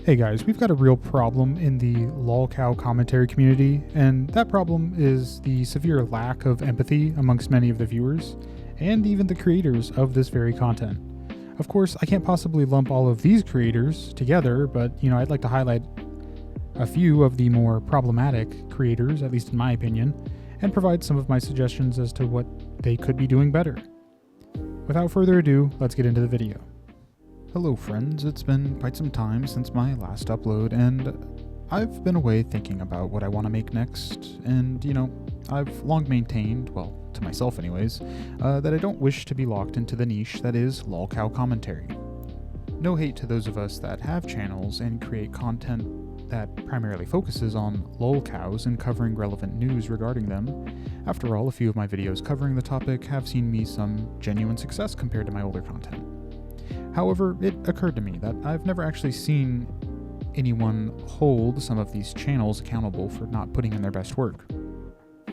Hey guys, we've got a real problem in the lolcow commentary community, and that problem is the severe lack of empathy amongst many of the viewers, and even the creators of this very content. Of course, I can't possibly lump all of these creators together, but I'd like to highlight a few of the more problematic creators, at least in my opinion, and provide some of my suggestions as to what they could be doing better. Without further ado, let's get into the video. Hello friends, it's been quite some time since my last upload, and I've been away thinking about what I want to make next, and I've long maintained, well, to myself anyways, that I don't wish to be locked into the niche that is lolcow commentary. No hate to those of us that have channels and create content that primarily focuses on lolcows and covering relevant news regarding them. After all, a few of my videos covering the topic have seen me some genuine success compared to my older content. However, it occurred to me that I've never actually seen anyone hold some of these channels accountable for not putting in their best work.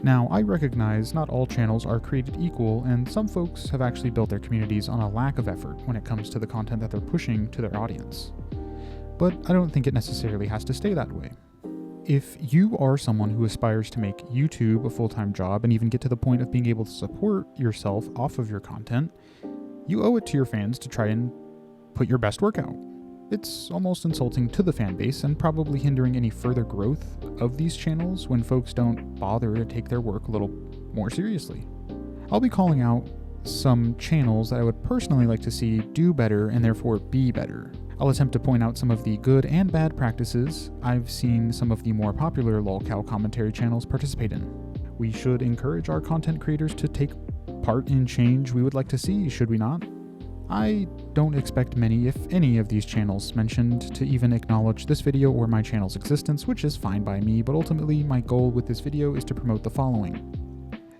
Now, I recognize not all channels are created equal, and some folks have actually built their communities on a lack of effort when it comes to the content that they're pushing to their audience. But I don't think it necessarily has to stay that way. If you are someone who aspires to make YouTube a full-time job and even get to the point of being able to support yourself off of your content, you owe it to your fans to try and put your best work out. It's almost insulting to the fan base and probably hindering any further growth of these channels when folks don't bother to take their work a little more seriously. I'll be calling out some channels that I would personally like to see do better and therefore be better. I'll attempt to point out some of the good and bad practices I've seen some of the more popular lolcow commentary channels participate in. We should encourage our content creators to take part in change we would like to see, should we not? I don't expect many, if any, of these channels mentioned to even acknowledge this video or my channel's existence, which is fine by me, but ultimately my goal with this video is to promote the following: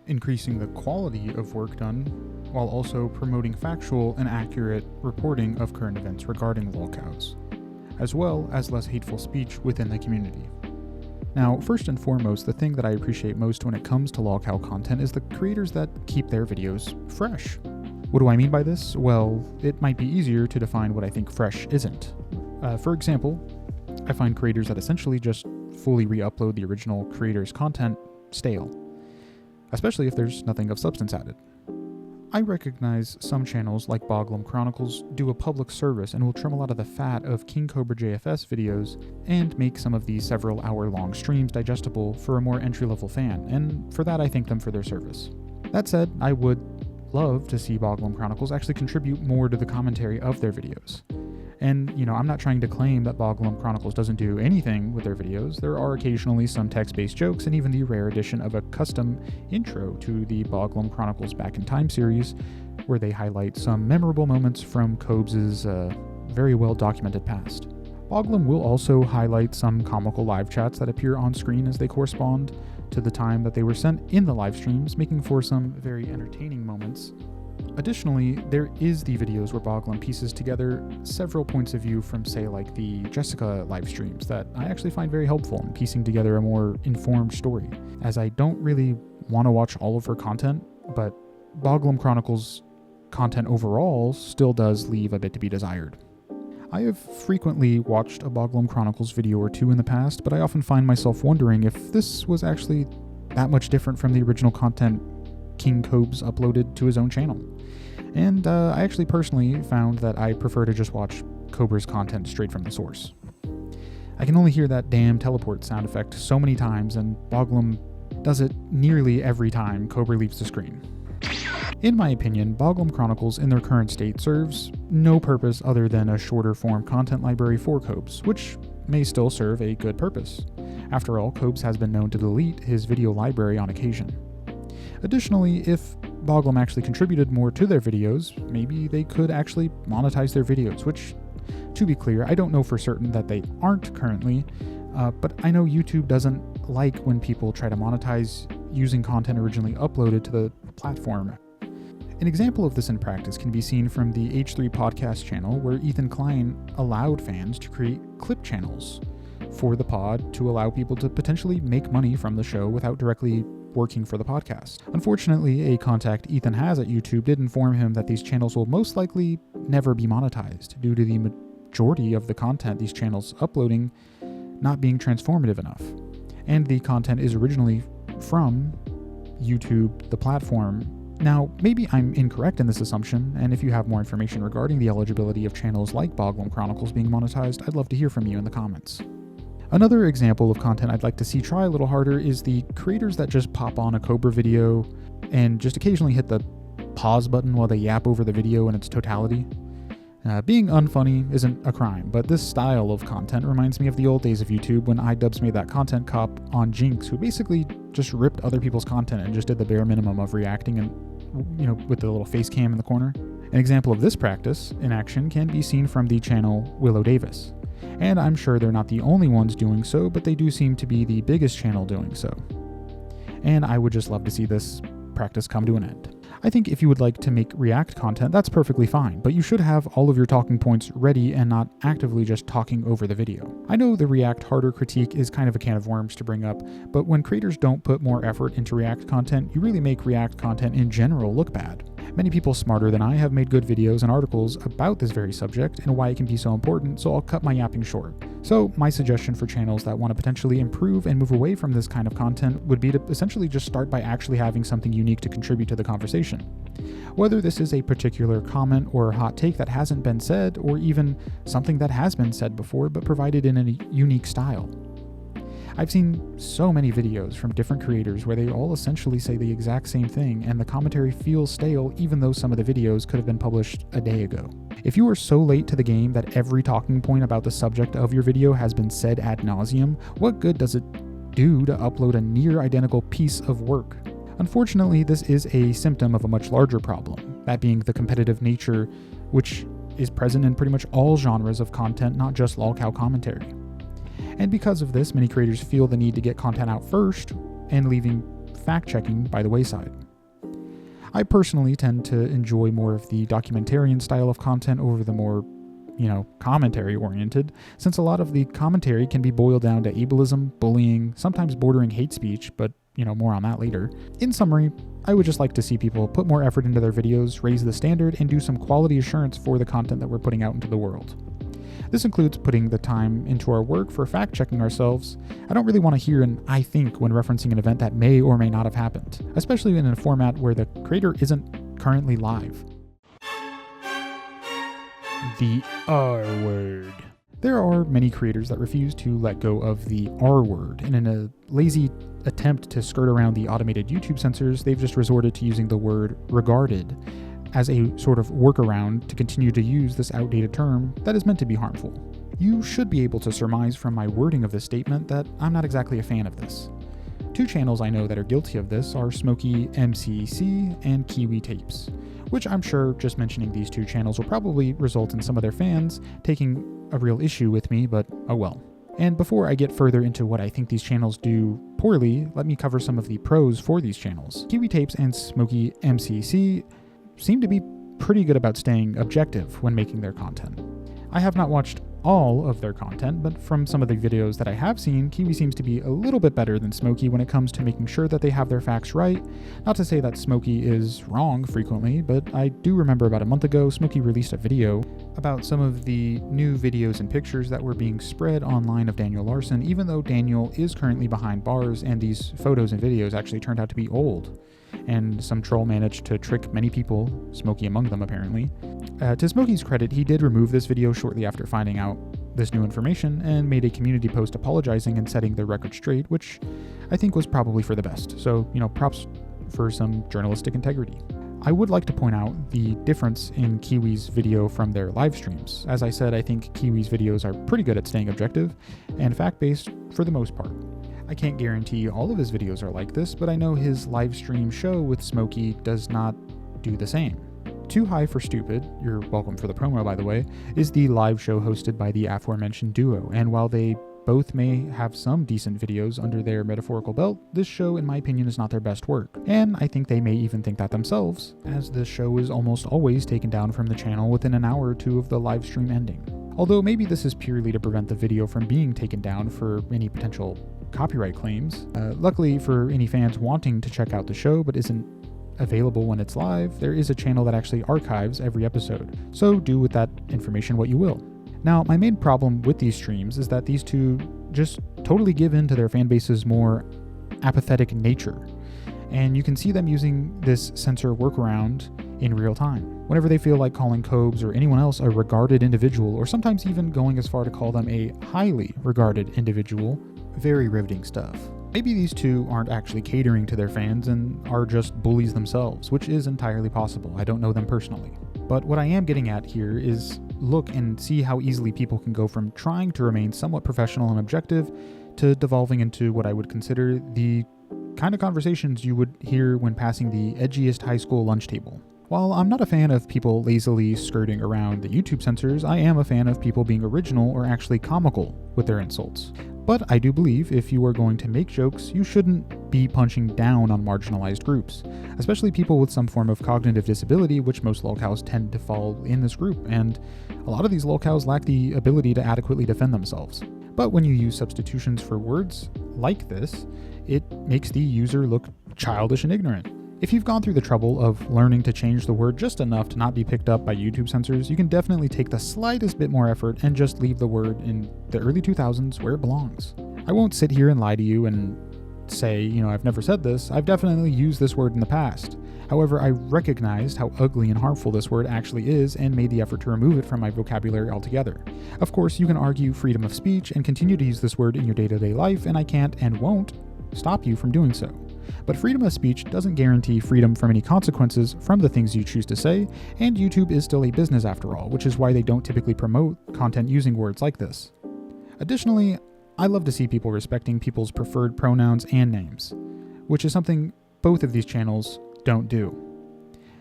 increasing the quality of work done, while also promoting factual and accurate reporting of current events regarding lolcows, as well as less hateful speech within the community. Now, first and foremost, the thing that I appreciate most when it comes to lolcow content is the creators that keep their videos fresh. What do I mean by this? Well, it might be easier to define what I think fresh isn't. For example, I find creators that essentially just fully re-upload the original creator's content stale, especially if there's nothing of substance added. I recognize some channels like Boglim Chronicles do a public service and will trim a lot of the fat of King Cobra JFS videos and make some of these several hour-long streams digestible for a more entry-level fan, and for that I thank them for their service. That said, I would love to see Boglim Chronicles actually contribute more to the commentary of their videos. And, I'm not trying to claim that Boglim Chronicles doesn't do anything with their videos. There are occasionally some text-based jokes and even the rare addition of a custom intro to the Boglim Chronicles Back in Time series, where they highlight some memorable moments from Cobes' very well-documented past. Boglim will also highlight some comical live chats that appear on screen as they correspond to the time that they were sent in the live streams, making for some very entertaining moments. Additionally, there is the videos where Boglim pieces together several points of view from, say, like the Jessica live streams that I actually find very helpful in piecing together a more informed story, as I don't really want to watch all of her content, but Boglim Chronicles content overall still does leave a bit to be desired. I have frequently watched a Boglim Chronicles video or two in the past, but I often find myself wondering if this was actually that much different from the original content King Cobes uploaded to his own channel. And I actually personally found that I prefer to just watch Cobra's content straight from the source. I can only hear that damn teleport sound effect so many times, and Boglim does it nearly every time Cobra leaves the screen. In my opinion, Boglim Chronicles in their current state serves no purpose other than a shorter form content library for Cobes, which may still serve a good purpose. After all, Cobes has been known to delete his video library on occasion. Additionally, if Boglim actually contributed more to their videos, maybe they could actually monetize their videos, which, to be clear, I don't know for certain that they aren't currently, but I know YouTube doesn't like when people try to monetize using content originally uploaded to the platform. An example of this in practice can be seen from the H3 podcast channel, where Ethan Klein allowed fans to create clip channels for the pod to allow people to potentially make money from the show without directly working for the podcast. Unfortunately, a contact Ethan has at YouTube did inform him that these channels will most likely never be monetized due to the majority of the content these channels uploading not being transformative enough. And the content is originally from YouTube, the platform. Now, maybe I'm incorrect in this assumption, and if you have more information regarding the eligibility of channels like Boglim Chronicles being monetized, I'd love to hear from you in the comments. Another example of content I'd like to see try a little harder is the creators that just pop on a Cobra video and just occasionally hit the pause button while they yap over the video in its totality. Being unfunny isn't a crime, but this style of content reminds me of the old days of YouTube when iDubbbz made that content cop on Jinx, who basically just ripped other people's content and just did the bare minimum of reacting and, with the little face cam in the corner. An example of this practice in action can be seen from the channel Willow Davis. And I'm sure they're not the only ones doing so, but they do seem to be the biggest channel doing so. And I would just love to see this practice come to an end. I think if you would like to make React content, that's perfectly fine, but you should have all of your talking points ready and not actively just talking over the video. I know the React harder critique is kind of a can of worms to bring up, but when creators don't put more effort into React content, you really make React content in general look bad. Many people smarter than I have made good videos and articles about this very subject and why it can be so important, so I'll cut my yapping short. So my suggestion for channels that want to potentially improve and move away from this kind of content would be to essentially just start by actually having something unique to contribute to the conversation. Whether this is a particular comment or hot take that hasn't been said, or even something that has been said before but provided in a unique style. I've seen so many videos from different creators where they all essentially say the exact same thing and the commentary feels stale even though some of the videos could have been published a day ago. If you are so late to the game that every talking point about the subject of your video has been said ad nauseum, what good does it do to upload a near identical piece of work? Unfortunately, this is a symptom of a much larger problem, that being the competitive nature which is present in pretty much all genres of content, not just lolcow commentary. And because of this, many creators feel the need to get content out first and leaving fact-checking by the wayside. I personally tend to enjoy more of the documentarian style of content over the more, commentary-oriented, since a lot of the commentary can be boiled down to ableism, bullying, sometimes bordering hate speech, but, more on that later. In summary, I would just like to see people put more effort into their videos, raise the standard, and do some quality assurance for the content that we're putting out into the world. This includes putting the time into our work for fact-checking ourselves. I don't really want to hear an I think when referencing an event that may or may not have happened, especially in a format where the creator isn't currently live. The R word. There are many creators that refuse to let go of the R word, and in a lazy attempt to skirt around the automated YouTube censors, they've just resorted to using the word regarded as a sort of workaround to continue to use this outdated term that is meant to be harmful. You should be able to surmise from my wording of this statement that I'm not exactly a fan of this. Two channels I know that are guilty of this are Smokey MCC and Kiwi Tapes, which I'm sure just mentioning these two channels will probably result in some of their fans taking a real issue with me, but oh well. And before I get further into what I think these channels do poorly, let me cover some of the pros for these channels. Kiwi Tapes and Smokey MCC seem to be pretty good about staying objective when making their content. I have not watched all of their content, but from some of the videos that I have seen, Kiwi seems to be a little bit better than Smokey when it comes to making sure that they have their facts right. Not to say that Smokey is wrong frequently, but I do remember about a month ago, Smokey released a video about some of the new videos and pictures that were being spread online of Daniel Larson, even though Daniel is currently behind bars and these photos and videos actually turned out to be old. And some troll managed to trick many people, Smokey among them apparently. To Smokey's credit, he did remove this video shortly after finding out this new information and made a community post apologizing and setting the record straight, which I think was probably for the best. So, props for some journalistic integrity. I would like to point out the difference in Kiwi's video from their live streams. As I said, I think Kiwi's videos are pretty good at staying objective and fact-based for the most part. I can't guarantee all of his videos are like this, but I know his live stream show with Smokey does not do the same. Too High for Stupid, you're welcome for the promo by the way, is the live show hosted by the aforementioned duo, and while they both may have some decent videos under their metaphorical belt, this show in my opinion is not their best work, and I think they may even think that themselves, as this show is almost always taken down from the channel within an hour or two of the live stream ending. Although maybe this is purely to prevent the video from being taken down for any potential copyright claims. Luckily for any fans wanting to check out the show but isn't available when it's live, there is a channel that actually archives every episode, so do with that information what you will. Now, my main problem with these streams is that these two just totally give in to their fan base's more apathetic nature, and you can see them using this censor workaround in real time, whenever they feel like calling Cobes or anyone else a regarded individual, or sometimes even going as far to call them a highly regarded individual. Very riveting stuff. Maybe these two aren't actually catering to their fans and are just bullies themselves, which is entirely possible. I don't know them personally. But what I am getting at here is look and see how easily people can go from trying to remain somewhat professional and objective to devolving into what I would consider the kind of conversations you would hear when passing the edgiest high school lunch table. While I'm not a fan of people lazily skirting around the YouTube censors, I am a fan of people being original or actually comical with their insults. But I do believe if you are going to make jokes, you shouldn't be punching down on marginalized groups, especially people with some form of cognitive disability, which most lolcows tend to fall in this group, and a lot of these lolcows lack the ability to adequately defend themselves. But when you use substitutions for words like this, it makes the user look childish and ignorant. If you've gone through the trouble of learning to change the word just enough to not be picked up by YouTube censors, you can definitely take the slightest bit more effort and just leave the word in the early 2000s where it belongs. I won't sit here and lie to you and say, I've never said this. I've definitely used this word in the past. However, I recognized how ugly and harmful this word actually is and made the effort to remove it from my vocabulary altogether. Of course, you can argue freedom of speech and continue to use this word in your day-to-day life, and I can't and won't stop you from doing so. But freedom of speech doesn't guarantee freedom from any consequences from the things you choose to say, and YouTube is still a business after all, which is why they don't typically promote content using words like this. Additionally, I love to see people respecting people's preferred pronouns and names, which is something both of these channels don't do.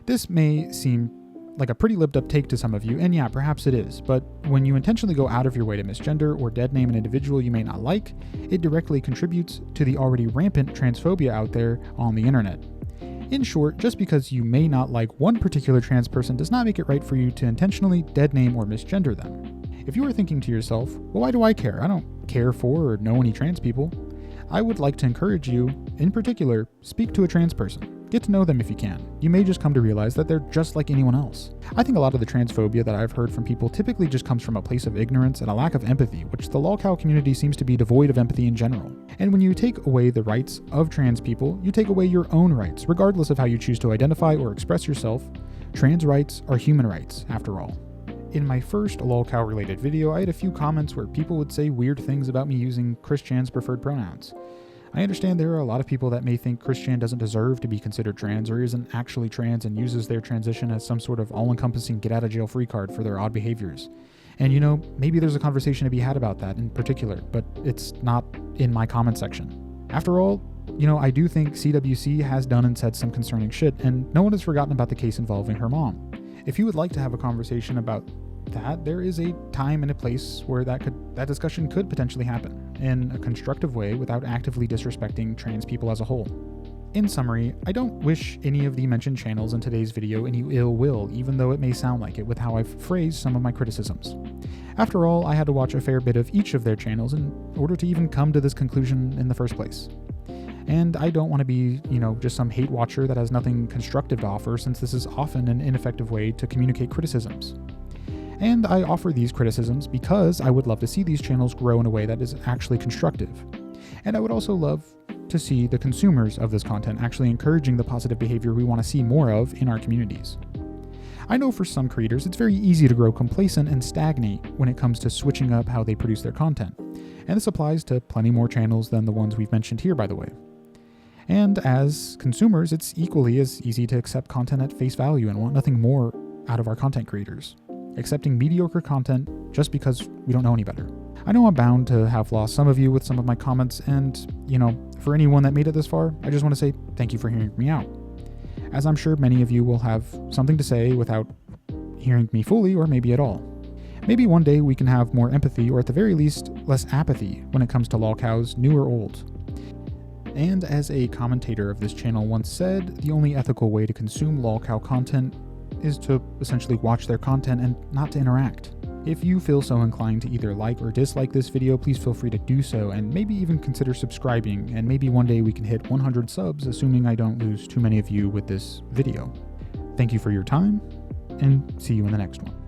This may seem like a pretty lived up take to some of you, and yeah, perhaps it is, but when you intentionally go out of your way to misgender or dead name an individual you may not like, it directly contributes to the already rampant transphobia out there on the internet. In short, just because you may not like one particular trans person does not make it right for you to intentionally dead name or misgender them. If you are thinking to yourself, well, why do I care? I don't care for or know any trans people. I would like to encourage you, in particular, speak to a trans person. Get to know them if you can. You may just come to realize that they're just like anyone else. I think a lot of the transphobia that I've heard from people typically just comes from a place of ignorance and a lack of empathy, which the lolcow community seems to be devoid of empathy in general. And when you take away the rights of trans people, you take away your own rights, regardless of how you choose to identify or express yourself. Trans rights are human rights, after all. In my first lolcow related video, I had a few comments where people would say weird things about me using Christian's preferred pronouns. I understand there are a lot of people that may think Christian doesn't deserve to be considered trans or isn't actually trans and uses their transition as some sort of all-encompassing get-out-of-jail-free card for their odd behaviors. And maybe there's a conversation to be had about that in particular, but it's not in my comment section. After all, I do think CWC has done and said some concerning shit, and no one has forgotten about the case involving her mom. If you would like to have a conversation about that, there is a time and a place where that discussion could potentially happen in a constructive way without actively disrespecting trans people as a whole. In summary, I don't wish any of the mentioned channels in today's video any ill will, even though it may sound like it with how I've phrased some of my criticisms. After all, I had to watch a fair bit of each of their channels in order to even come to this conclusion in the first place. And I don't want to be, just some hate watcher that has nothing constructive to offer, since this is often an ineffective way to communicate criticisms. And I offer these criticisms because I would love to see these channels grow in a way that is actually constructive. And I would also love to see the consumers of this content actually encouraging the positive behavior we want to see more of in our communities. I know for some creators it's very easy to grow complacent and stagnate when it comes to switching up how they produce their content. And this applies to plenty more channels than the ones we've mentioned here, by the way. And as consumers, it's equally as easy to accept content at face value and want nothing more out of our content creators, accepting mediocre content just because we don't know any better. I know I'm bound to have lost some of you with some of my comments, and, for anyone that made it this far, I just want to say thank you for hearing me out. As I'm sure many of you will have something to say without hearing me fully or maybe at all. Maybe one day we can have more empathy, or at the very least, less apathy when it comes to lolcows, new or old. And as a commentator of this channel once said, the only ethical way to consume lolcow content is to essentially watch their content and not to interact. If you feel so inclined to either like or dislike this video, please feel free to do so, and maybe even consider subscribing, and maybe one day we can hit 100 subs, assuming I don't lose too many of you with this video. Thank you for your time, and see you in the next one.